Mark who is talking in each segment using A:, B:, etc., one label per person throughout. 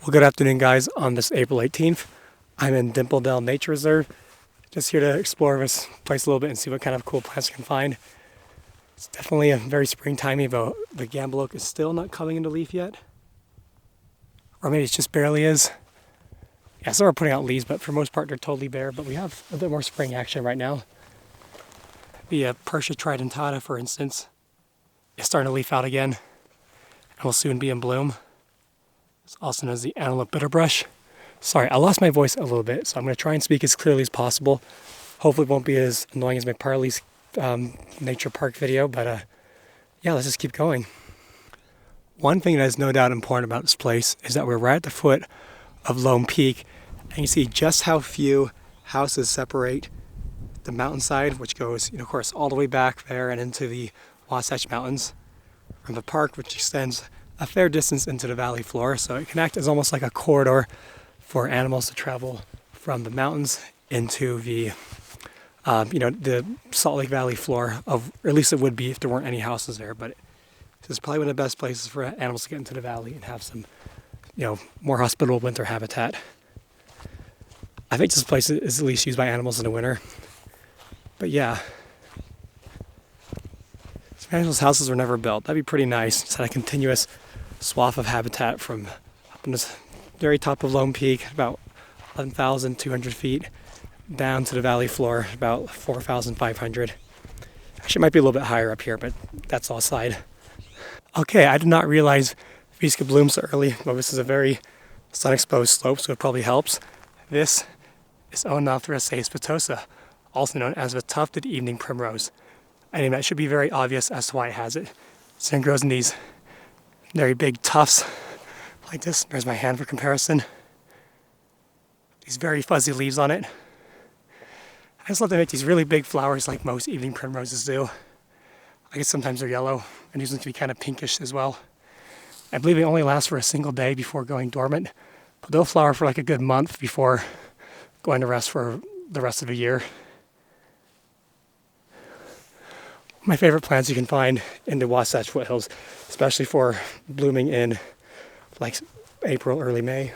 A: Well, good afternoon, guys. On this April 18th, I'm in Dimple Dell Nature Reserve. Just here to explore this place a little bit and see what kind of cool plants I can find. It's definitely a very springtimey, though the Gambel Oak is still not coming into leaf yet. Or maybe it just barely is. Yeah, some are putting out leaves, but for the most part they're totally bare. But we have a bit more spring action right now. The Purshia tridentata, for instance, is starting to leaf out again and will soon be in bloom. It's also known as the Antelope Bitterbrush. Sorry, I lost my voice a little bit, so I'm going to try and speak as clearly as possible. Hopefully it won't be as annoying as my Parley's nature park video, but yeah, let's just keep going. One thing that is no doubt important about this place is that we're right at the foot of Lone Peak, and you see just how few houses separate the mountainside, which goes, of course, all the way back there and into the Wasatch Mountains, from the park, which extends a fair distance into the valley floor, so it can act as almost like a corridor for animals to travel from the mountains into the, the Salt Lake Valley floor, or at least it would be if there weren't any houses there. But this is probably one of the best places for animals to get into the valley and have some, more hospitable winter habitat. I think this place is at least used by animals in the winter. But yeah. Some animals' houses were never built. That'd be pretty nice. Just had a continuous swath of habitat from up in this very top of Lone Peak, about 11,200 feet, down to the valley floor, about 4,500. Actually, it might be a little bit higher up here, but that's all aside. Okay, I did not realize these could bloom so early. Well, this is a very sun-exposed slope, so it probably helps. This is Oenothera caespitosa, also known as the Tufted evening primrose. I mean, that should be very obvious as to why it has it. So it grows in these very big tufts like this. There's my hand for comparison. These very fuzzy leaves on it. I just love to make these really big flowers like most evening primroses do. I guess sometimes they're yellow, and these ones can be kind of pinkish as well. I believe they only last for a single day before going dormant, but they'll flower for like a good month before going to rest for the rest of the year. My favorite plants you can find in the Wasatch foothills, especially for blooming in like April, early May.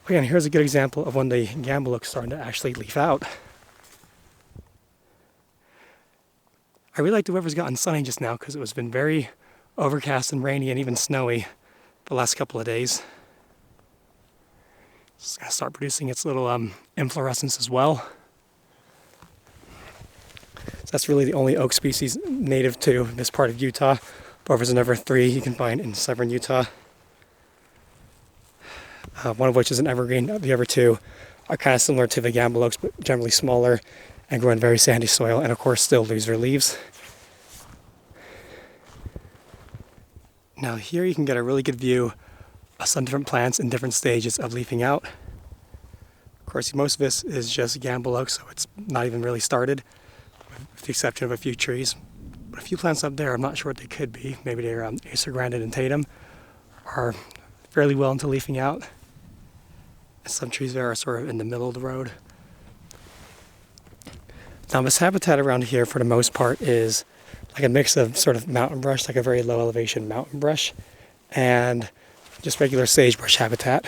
A: Okay, and here's a good example of when the Gambel Oak is starting to actually leaf out. I really like the weather's gotten sunny just now because it was been very overcast and rainy and even snowy the last couple of days. It's going to start producing its little inflorescence as well. So that's really the only oak species native to this part of Utah. But there's another 3 you can find in southern Utah. One of which is an evergreen. The other 2 are kind of similar to the Gambel Oaks, but generally smaller and grow in very sandy soil, and of course still lose their leaves. Now here you can get a really good view of some different plants in different stages of leafing out. Of course, most of this is just Gambel Oak, so it's not even really started, with the exception of a few trees. But a few plants up there, I'm not sure what they could be. Maybe they're Acer grandis and tatum, are fairly well into leafing out. And some trees there are sort of in the middle of the road. Now this habitat around here, for the most part, is like a mix of sort of mountain brush, like a very low elevation mountain brush, and just regular sagebrush habitat,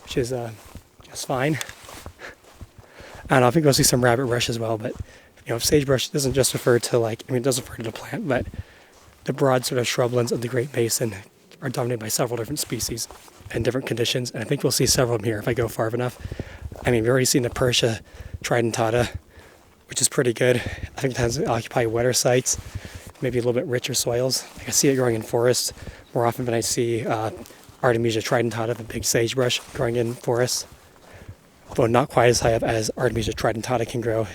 A: which is just fine. I don't know, I think we'll see some rabbit brush as well, but sagebrush doesn't just refer to it does refer to the plant, but the broad sort of shrublands of the Great Basin are dominated by several different species and different conditions, and I think we'll see several of them here if I go far enough. I mean, we've already seen the Purshia tridentata, which is pretty good. I think it tends to occupy wetter sites, maybe a little bit richer soils. I see it growing in forests more often than I see Artemisia tridentata, the big sagebrush, growing in forests. Though not quite as high up as Artemisia tridentata can grow.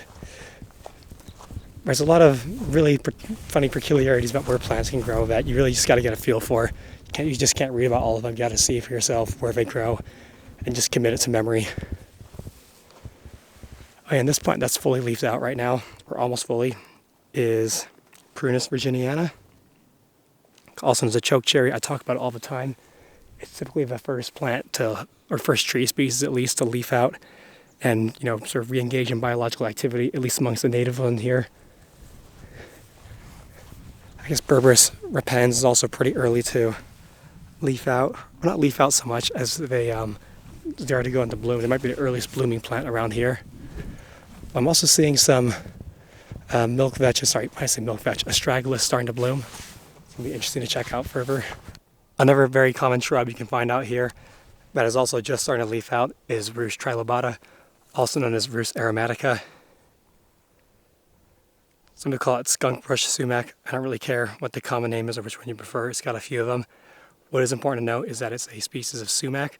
A: There's a lot of really funny peculiarities about where plants can grow that you really just got to get a feel for. You just can't read about all of them. You got to see for yourself where they grow and just commit it to memory. Oh, and this plant that's fully leafed out right now, or almost fully, is Prunus virginiana. Also known as a chokecherry. I talk about it all the time. It's typically the first plant to, or first tree species at least, to leaf out and sort of re-engage in biological activity, at least amongst the native ones here. guess Berberis repens is also pretty early to leaf out. Well, not leaf out so much as they already go into bloom. They might be the earliest blooming plant around here. I'm also seeing some milk vetch, sorry, when I say milk vetch, astragalus starting to bloom. It's going to be interesting to check out further. Another very common shrub you can find out here that is also just starting to leaf out is Rhus trilobata, also known as Rhus aromatica. Some people call it Skunkbush Sumac. I don't really care what the common name is or which one you prefer. It's got a few of them. What is important to note is that it's a species of sumac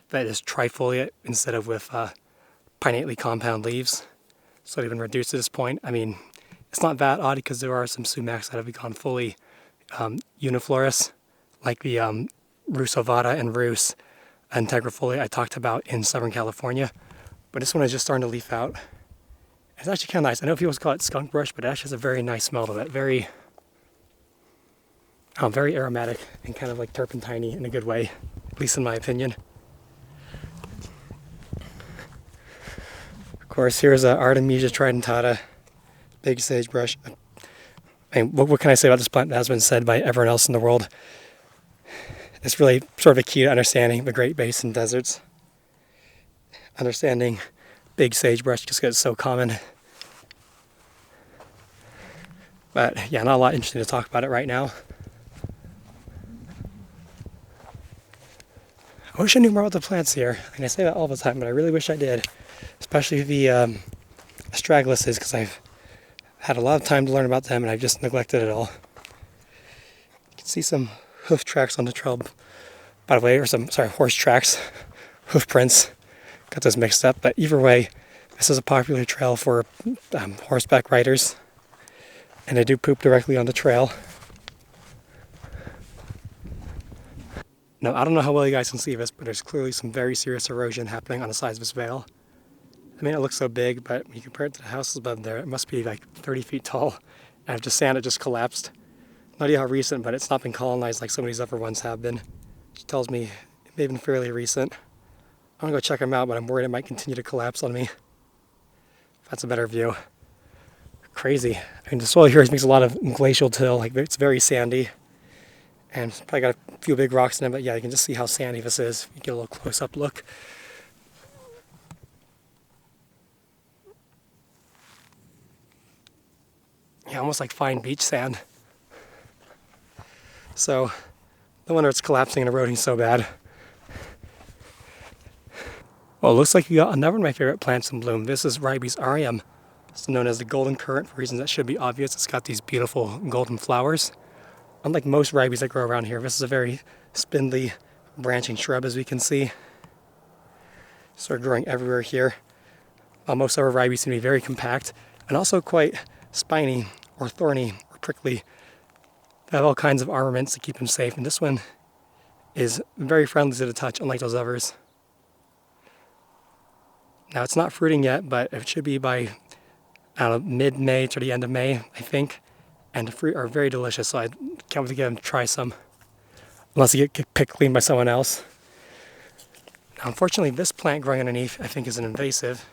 A: that is trifoliate instead of with pinnately compound leaves. So they've been reduced to this point. I mean, it's not that odd because there are some sumacs that have become fully uniflorous, like the Rhus ovata and Rhus integrifolia I talked about in Southern California. But this one is just starting to leaf out. It's actually kind of nice. I know people call it skunk brush, but it actually has a very nice smell to it. Very aromatic and kind of like turpentine-y in a good way, at least in my opinion. Of course, here's Artemisia tridentata, big sagebrush. I mean, what can I say about this plant that has been said by everyone else in the world? It's really sort of a key to understanding the Great Basin deserts. Understanding big sagebrush just because it's so common. But yeah, not a lot interesting to talk about it right now. I wish I knew more about the plants here. I mean, I say that all the time, but I really wish I did. Especially the astragaluses, because I've had a lot of time to learn about them and I've just neglected it all. You can see some hoof tracks on the trail, by the way, or horse tracks, hoof prints. Got those mixed up, but either way, this is a popular trail for horseback riders, and they do poop directly on the trail. Now, I don't know how well you guys can see this, but there's clearly some very serious erosion happening on the sides of this vale. I mean, it looks so big, but when you compare it to the houses above there, it must be like 30 feet tall. And if the sand had just collapsed, no idea how recent, but it's not been colonized like some of these other ones have been. Which tells me it may have been fairly recent. I'm gonna go check them out, but I'm worried it might continue to collapse on me. That's a better view. Crazy. I mean, the soil here makes a lot of glacial till, like it's very sandy. And it's probably got a few big rocks in it, but yeah, you can just see how sandy this is. You get a little close-up look. Yeah, almost like fine beach sand. So, no wonder it's collapsing and eroding so bad. Well, it looks like you got another of my favorite plants in bloom. This is Ribes aureum, also known as the golden currant for reasons that should be obvious. It's got these beautiful golden flowers. Unlike most ribes that grow around here, this is a very spindly, branching shrub, as we can see. Sort of growing everywhere here. While most other ribes seem to be very compact and also quite spiny or thorny or prickly. They have all kinds of armaments to keep them safe, and this one is very friendly to the touch, unlike those others. Now, it's not fruiting yet, but it should be by mid-May to the end of May, I think. And the fruit are very delicious, so I can't wait to get them to try some. Unless they get picked clean by someone else. Now, unfortunately, this plant growing underneath, I think, is an invasive.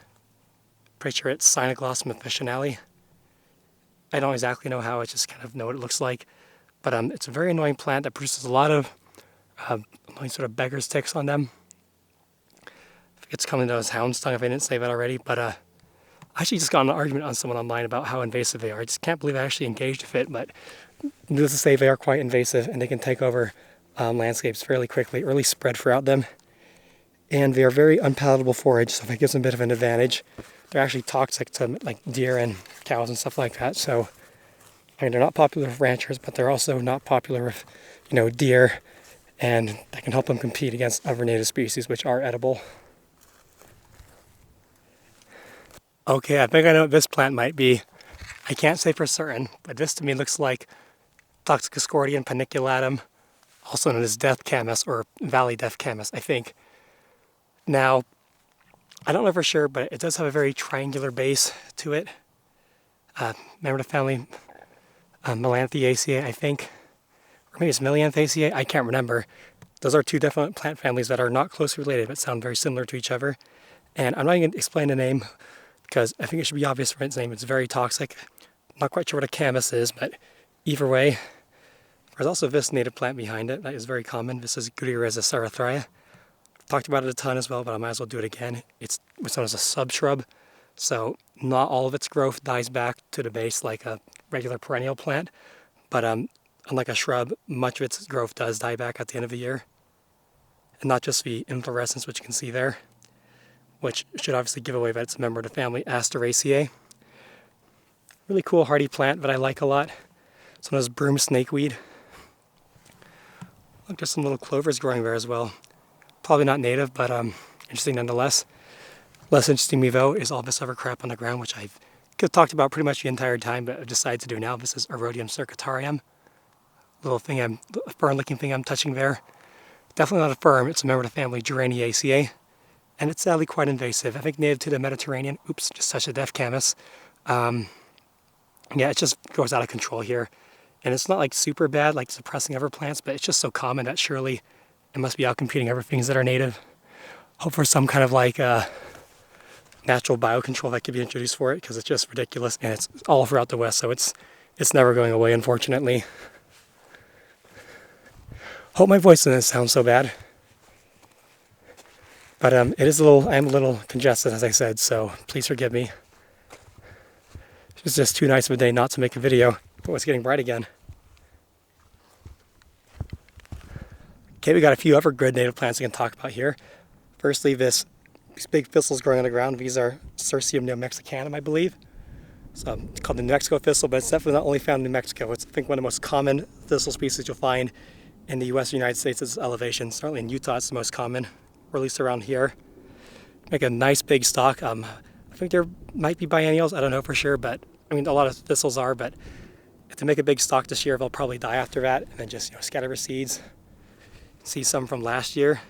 A: Pretty sure it's Cynoglossum officinale. I don't exactly know how, I just kind of know what it looks like. But it's a very annoying plant that produces a lot of annoying sort of beggar's ticks on them. I think it's coming to as hound's tongue if I didn't say that already, but I actually just got in an argument on someone online about how invasive they are. I just can't believe I actually engaged with it, but needless to say, they are quite invasive and they can take over landscapes fairly quickly, or at least spread throughout them. And they are very unpalatable forage, so that gives them a bit of an advantage. They're actually toxic to like deer and cows and stuff like that, so I mean, they're not popular with ranchers, but they're also not popular with, deer, and that can help them compete against other native species, which are edible. Okay, I think I know what this plant might be. I can't say for certain, but this to me looks like Toxicoscordion panniculatum, also known as death camas, or valley death camas, I think. Now, I don't know for sure, but it does have a very triangular base to it. Remember the family Melanthaceae, I think? Or maybe it's Melanthaceae, I can't remember. Those are two different plant families that are not closely related, but sound very similar to each other. And I'm not even going to explain the name, because I think it should be obvious from its name. It's very toxic. I'm not quite sure what a camas is, but either way, There's also this native plant behind it that is very common. This is Gutierrez Ceratharia. Talked about it a ton as well, but I might as well do it again. It's what's known as a subshrub, so not all of its growth dies back to the base like a regular perennial plant, but unlike a shrub, much of its growth does die back at the end of the year. And not just the inflorescence, which you can see there, which should obviously give away that it's a member of the family Asteraceae. Really cool hardy plant that I like a lot. It's known as Broom Snakeweed. Look, there's some little clovers growing there as well. Probably not native, but interesting nonetheless. Less interesting to me though is all this other crap on the ground, which I've talked about pretty much the entire time, but I've decided to do now. This is Erodium circitarium. Little thing, a fern-looking thing I'm touching there. Definitely not a fern. It's a member of the family Geraniaceae, and it's sadly quite invasive. I think native to the Mediterranean. Oops, just touched a deaf camas. Yeah, it just goes out of control here, and it's not like super bad, like suppressing other plants, but it's just so common that surely it must be outcompeting other things that are native. Hope for some kind of like natural biocontrol that could be introduced for it, because it's just ridiculous, and it's all throughout the West, so it's never going away, unfortunately. Hope my voice doesn't sound so bad, but I'm a little congested, as I said, so please forgive me. It's just too nice of a day not to make a video, but it's getting bright again. Okay, we got a few other good native plants we can talk about here. Firstly, these big thistles growing on the ground. These are Cirsium neomexicanum, I believe. So it's called the New Mexico thistle, but it's definitely not only found in New Mexico. It's, I think, one of the most common thistle species you'll find in the U.S. and United States is elevation. Certainly in Utah, it's the most common, or at least around here. Make a nice big stalk. I think there might be biennials. I don't know for sure, but I mean, a lot of thistles are, but if they make a big stalk this year, they'll probably die after that, and then just scatter their seeds. See some from last year.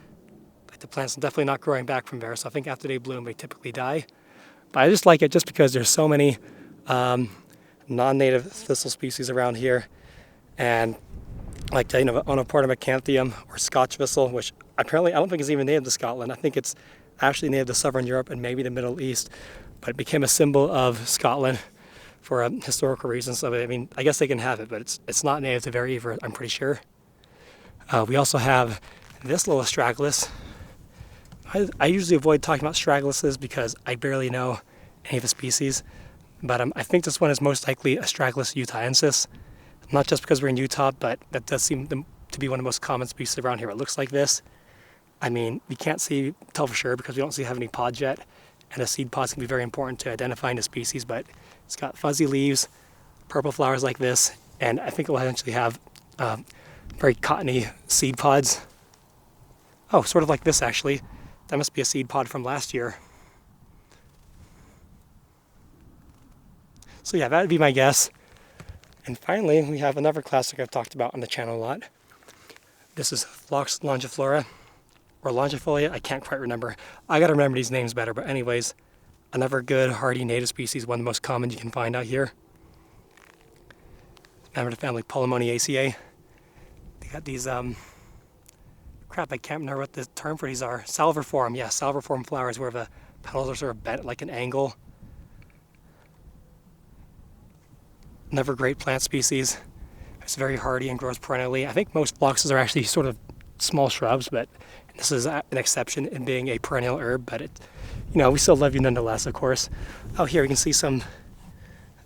A: But the plants are definitely not growing back from there, so I think after they bloom, they typically die. But I just like it just because there's so many non-native thistle species around here, and like Oenothera or Scotch thistle, which apparently I don't think is even native to Scotland. I think it's actually native to southern Europe and maybe the Middle East, but it became a symbol of Scotland for historical reasons. So I mean, I guess they can have it, but it's not native to there either, I'm pretty sure. We also have this little astragalus. I usually avoid talking about astragaluses because I barely know any of the species, but I think this one is most likely Astragalus utahensis. Not just because we're in Utah, but that does seem to be one of the most common species around here. It looks like this. I mean, we can't tell for sure because we don't have any pods yet, and the seed pods can be very important to identifying the species, but it's got fuzzy leaves, purple flowers like this, and I think it will eventually have very cottony seed pods. Oh, sort of like this actually. That must be a seed pod from last year. So yeah, that would be my guess. And finally, we have another classic I've talked about on the channel a lot. This is Phlox longiflora, or longifolia, I can't quite remember. I gotta remember these names better, but anyways, another good hardy native species, one of the most common you can find out here. Member of the family Polemoniaceae. They got these, crap, I can't remember what the term for these are. Salverform, yeah, salverform flowers where the petals are sort of bent at like an angle. Another great plant species. It's very hardy and grows perennially. I think most phloxes are actually sort of small shrubs, but this is an exception in being a perennial herb, but we still love you nonetheless, of course. Oh, here we can see some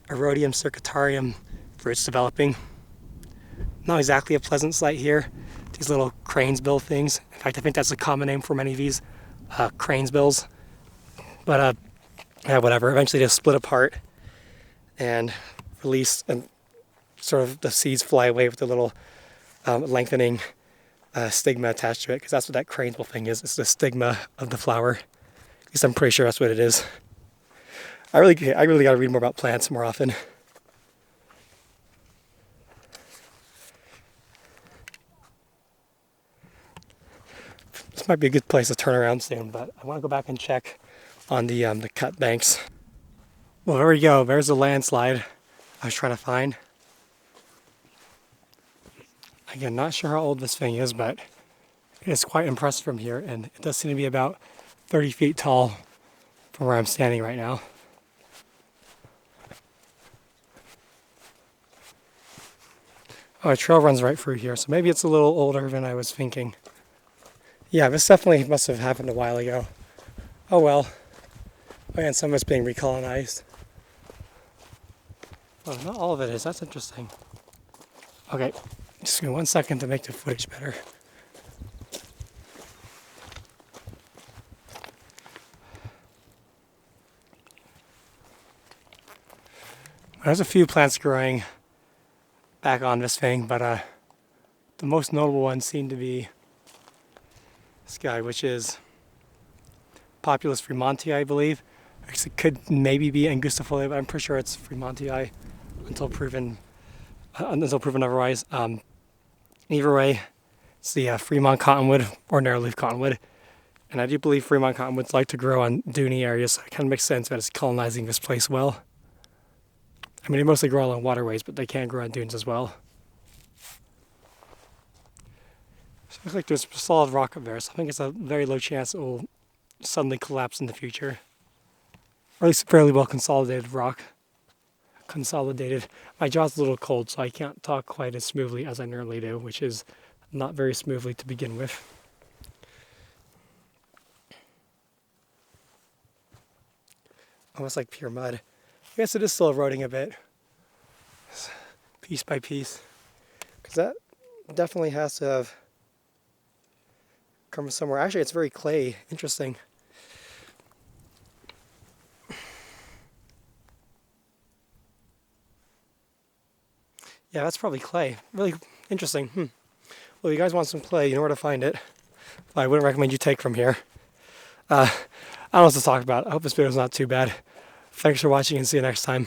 A: Erodium circitarium fruits developing. Not exactly a pleasant sight here. These little crane's bill things. In fact, I think that's a common name for many of these crane's bills. But yeah, whatever. Eventually they split apart and release, and sort of the seeds fly away with the little lengthening stigma attached to it, because that's what that crane's bill thing is. It's the stigma of the flower. At least I'm pretty sure that's what it is. I really got to read more about plants more often. This might be a good place to turn around soon, but I want to go back and check on the cut banks. Well, there we go. There's the landslide I was trying to find. Again, not sure how old this thing is, but it's quite impressive from here, and it does seem to be about 30 feet tall from where I'm standing right now. Oh, a trail runs right through here, so maybe it's a little older than I was thinking. Yeah, this definitely must have happened a while ago. Oh well. Oh, and some of it's being recolonized. Oh, not all of it is. That's interesting. Okay, just give me 1 second to make the footage better. There's a few plants growing back on this thing, but the most notable ones seem to be this guy, which is Populus Fremontii, I believe. Actually, could maybe be Angustifolia, but I'm pretty sure it's Fremontii until proven otherwise. Either way, it's the Fremont cottonwood or narrowleaf cottonwood, and I do believe Fremont cottonwoods like to grow on duny areas. So it kind of makes sense that it's colonizing this place well. I mean, they mostly grow along waterways, but they can grow on dunes as well. So it looks like there's solid rock up there, so I think it's a very low chance it will suddenly collapse in the future. Or at least fairly well consolidated rock. Consolidated. My jaw's a little cold, so I can't talk quite as smoothly as I normally do, which is not very smoothly to begin with. Almost like pure mud. I guess it is still eroding a bit, piece by piece, because that definitely has to have come from somewhere. Actually, it's very clay. Interesting. Yeah, that's probably clay. Really interesting. Well, you guys want some clay, you know where to find it. I wouldn't recommend you take from here. I don't know what to talk about. I hope this video is not too bad. Thanks for watching and see you next time.